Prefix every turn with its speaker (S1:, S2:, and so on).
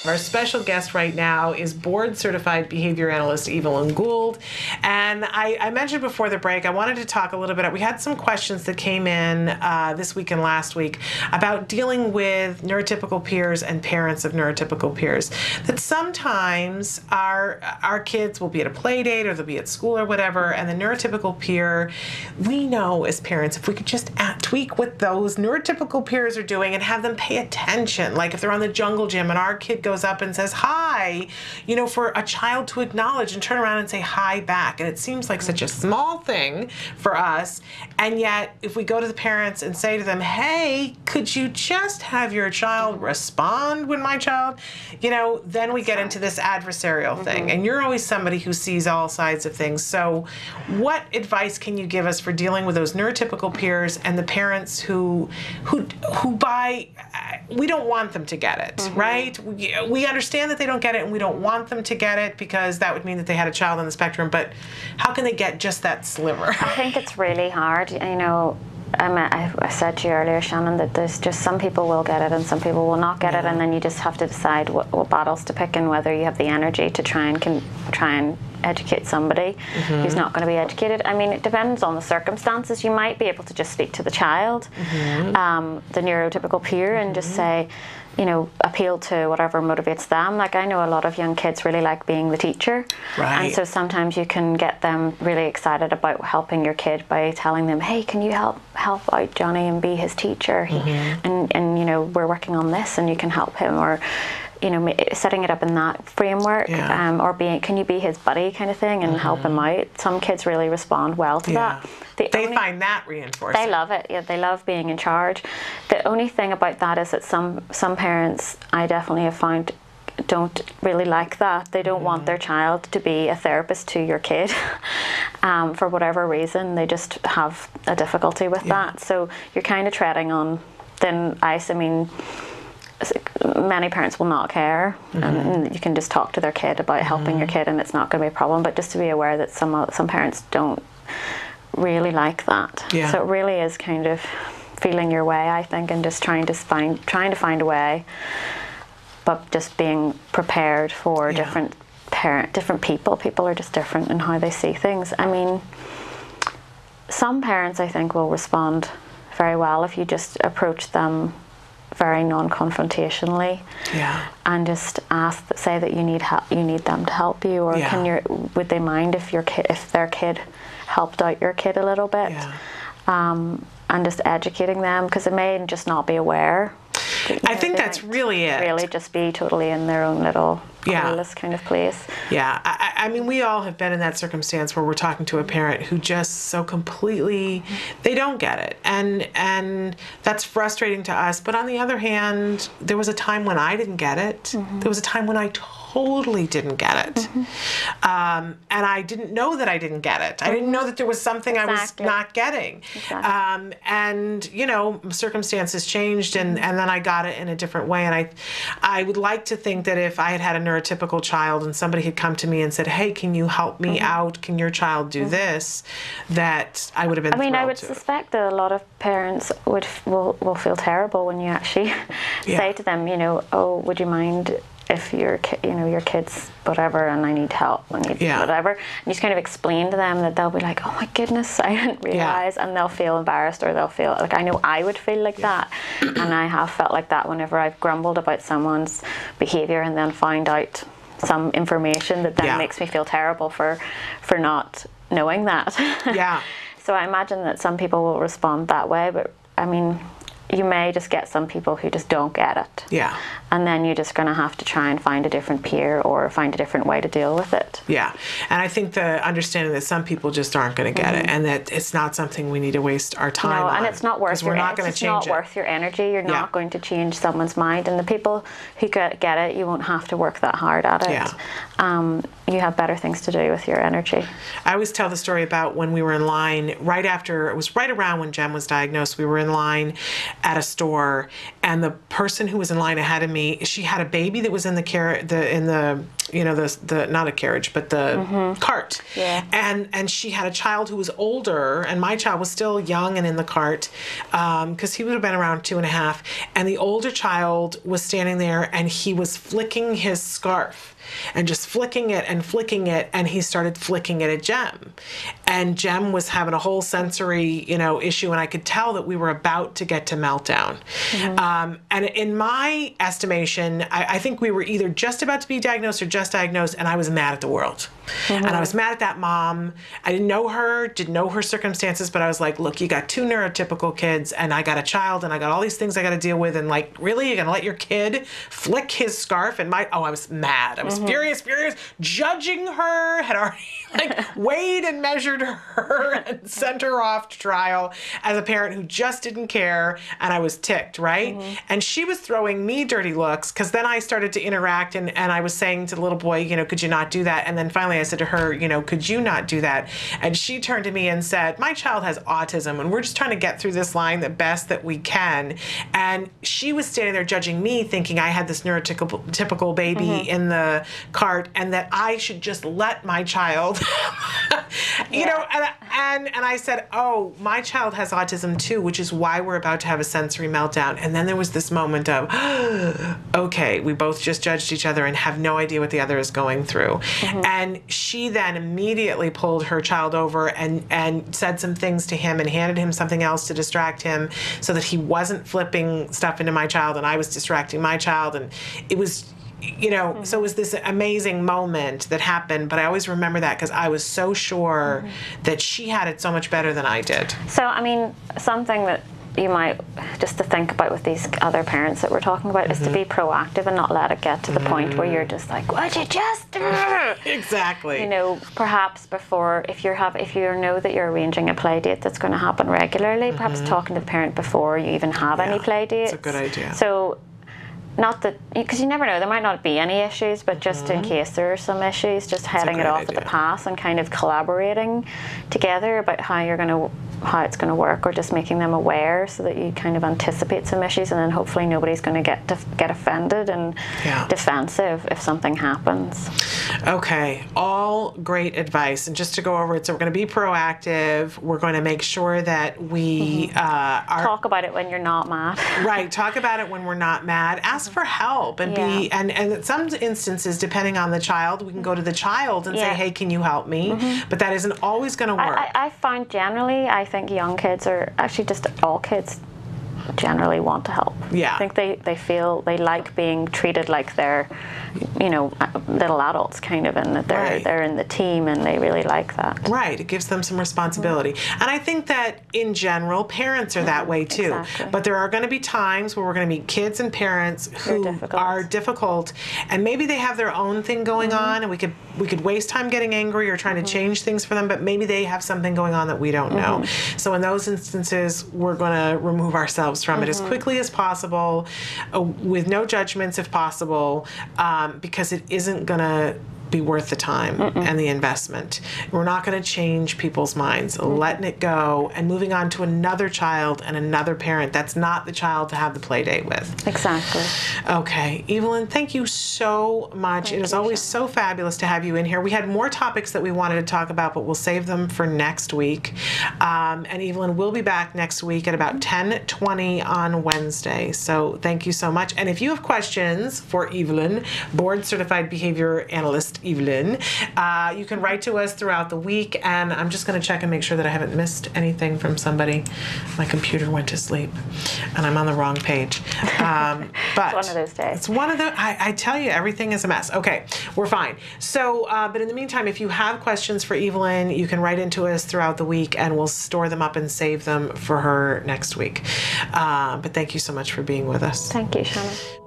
S1: Our special guest right now is board-certified behavior analyst Evelyn Gould. And I mentioned before the break, I wanted to talk a little bit. We had some questions that came in this week and last week about dealing with neurotypical peers and parents of neurotypical peers. That sometimes our kids will be at a play date or they'll be at school or whatever, and the neurotypical peer, we know as parents, if we could just tweak what those neurotypical peers are doing and have them pay attention. Like if they're on the jungle gym and our kid goes up and says hi, you know, for a child to acknowledge and turn around and say hi back. And it seems like such a small thing for us. And yet if we go to the parents and say to them, hey, could you just have your child respond when my child, you know, then we get into this adversarial thing. And you're always somebody who sees all sides of things. So what advice can you give us for dealing with those neurotypical peers and the parents who buy, we don't want them to get it, right? We understand that they don't get it and we don't want them to get it because that would mean that they had a child on the spectrum, but how can they get just that sliver?
S2: I think it's really hard. You know, I said to you earlier, Shannon, that there's just some people will get it and some people will not get it, and then you just have to decide what battles to pick and whether you have the energy to try and educate somebody who's not going to be educated. I mean, it depends on the circumstances. You might be able to just speak to the child, the neurotypical peer, and just say, you know, appeal to whatever motivates them. Like I know a lot of young kids really like being the teacher.
S1: Right.
S2: And so sometimes you can get them really excited about helping your kid by telling them, hey, can you help out Johnny and be his teacher? And you know, we're working on this and you can help him, or you know, setting it up in that framework, or can you be his buddy kind of thing and help him out. Some kids really respond well to that. They
S1: find that reinforcing.
S2: They love it. Yeah, they love being in charge. The only thing about that is that some parents, I definitely have found, don't really like that. They don't want their child to be a therapist to your kid for whatever reason. They just have a difficulty with that. So you're kind of treading on thin ice. I mean, many parents will not care, and you can just talk to their kid about helping your kid and it's not going to be a problem, but just to be aware that some parents don't really like that. So it really is kind of feeling your way, I think, and just trying to find a way, but just being prepared for different people. People are just different in how they see things. I mean, some parents I think will respond very well if you just approach them very non-confrontationally, and just say that you need help, you need them to help you, or would they mind if their kid helped out your kid a little bit, and just educating them, because they may just not be aware.
S1: I think that's really it.
S2: Really just be totally in their own little clueless kind of place.
S1: I mean, we all have been in that circumstance where we're talking to a parent who just so completely, they don't get it. And that's frustrating to us. But on the other hand, there was a time when I didn't get it. There was a time when I totally didn't get it. And I didn't know that I didn't get it. I didn't know that there was something I was not getting. And, you know, circumstances changed and then I got it in a different way. And I would like to think that if I had a neurotypical child and somebody had come to me and said, hey, can you help me out? Can your child do this? That I would have been thrilled
S2: I would suspect that a lot of parents will feel terrible when you actually say to them, you know, oh, would you mind if your kid's whatever and I need help, I need whatever, and you just kind of explain to them that, they'll be like, oh my goodness, I didn't realize, and they'll feel embarrassed, or they'll feel like, I know I would feel like that, and I have felt like that whenever I've grumbled about someone's behavior and then find out some information that then makes me feel terrible for not knowing that. So I imagine that some people will respond that way, but I mean, you may just get some people who just don't get it. And then you're just going to have to try and find a different peer or find a different way to deal with it.
S1: And I think the understanding that some people just aren't going to get it, and that it's not something we need to waste our time on.
S2: And it's not worth worth your energy. You're not going to change someone's mind. And the people who get it, you won't have to work that hard at it. You have better things to do with your energy.
S1: I always tell the story about when we were in line it was right around when Jem was diagnosed. We were in line at a store, and the person who was in line ahead of me, she had a baby that was in the the not a carriage, but the cart.
S2: Yeah.
S1: And she had a child who was older, and my child was still young and in the cart, because he would have been around 2.5. And the older child was standing there, and he was flicking his scarf. And just flicking it, and he started flicking it at Jem. And Jem was having a whole sensory, issue, and I could tell that we were about to get to meltdown. And in my estimation, I think we were either just about to be diagnosed or just diagnosed, and I was mad at the world. And I was mad at that mom. I didn't know her circumstances, but I was like, look, you got 2 neurotypical kids, and I got a child, and I got all these things I got to deal with, and like, really, you're going to let your kid flick his scarf? And I was mad. I was furious, judging her, had already weighed and measured her and sent her off to trial as a parent who just didn't care, and I was ticked, right? And she was throwing me dirty looks, because then I started to interact, and I was saying to the little boy, could you not do that? And then finally I said to her, could you not do that? And she turned to me and said, my child has autism, and we're just trying to get through this line the best that we can. And she was standing there judging me, thinking I had this neurotypical baby in the cart, and that I should just let my child, and I said, oh, my child has autism too, which is why we're about to have a sensory meltdown. And then there was this moment of, okay, we both just judged each other and have no idea what the other is going through. And she then immediately pulled her child over and said some things to him and handed him something else to distract him, so that he wasn't flipping stuff into my child and I was distracting my child. And it was, so it was this amazing moment that happened, but I always remember that because I was so sure that she had it so much better than I did.
S2: So, something that you might just to think about with these other parents that we're talking about is to be proactive and not let it get to the point where you're just like, what'd you just do?
S1: Exactly.
S2: Perhaps before, if you know that you're arranging a play date that's going to happen regularly, perhaps talking to the parent before you even have any play dates.
S1: That's a good idea.
S2: So, not that, because you never know, there might not be any issues, but just in case there are some issues, just heading it off at the pass and kind of collaborating together about how it's going to work, or just making them aware so that you kind of anticipate some issues, and then hopefully nobody's going to get offended and defensive if something happens.
S1: Okay, all great advice. And just to go over it, so we're going to be proactive. We're going to make sure that we
S2: talk about it when you're not mad.
S1: Right, talk about it when we're not mad. Ask for help, and and in some instances, depending on the child, we can go to the child and say, hey, can you help me? But that isn't always going to work.
S2: I find generally, I think young kids, or actually just all kids, generally want to help.
S1: Yeah.
S2: I think they feel they like being treated like they're, little adults kind of, and that they're in the team, and they really like that.
S1: Right. It gives them some responsibility. And I think that in general, parents are that way too.
S2: Exactly.
S1: But there are going to be times where we're going to meet kids and parents who are difficult, and maybe they have their own thing going on, and we could waste time getting angry or trying to change things for them, but maybe they have something going on that we don't know. So in those instances, we're going to remove ourselves from it as quickly as possible, with no judgments if possible, because it isn't going to be worth the time and the investment. We're not going to change people's minds. Letting it go and moving on to another child and another parent that's not the child to have the play date with.
S2: Exactly.
S1: Okay, Evelyn, thank you so much. It is always so fabulous to have you in here. We had more topics that we wanted to talk about, but we'll save them for next week. And Evelyn will be back next week at about 10:20 on Wednesday. So thank you so much. And if you have questions for Evelyn, board certified behavior analyst Evelyn, you can write to us throughout the week, and I'm just going to check and make sure that I haven't missed anything from somebody. My computer went to sleep and I'm on the wrong page. But
S2: it's one of those days.
S1: It's one of the, I tell you, everything is a mess. Okay, we're fine. So, but in the meantime, if you have questions for Evelyn, you can write into us throughout the week, and we'll store them up and save them for her next week. But thank you so much for being with us.
S2: Thank you, Shannon.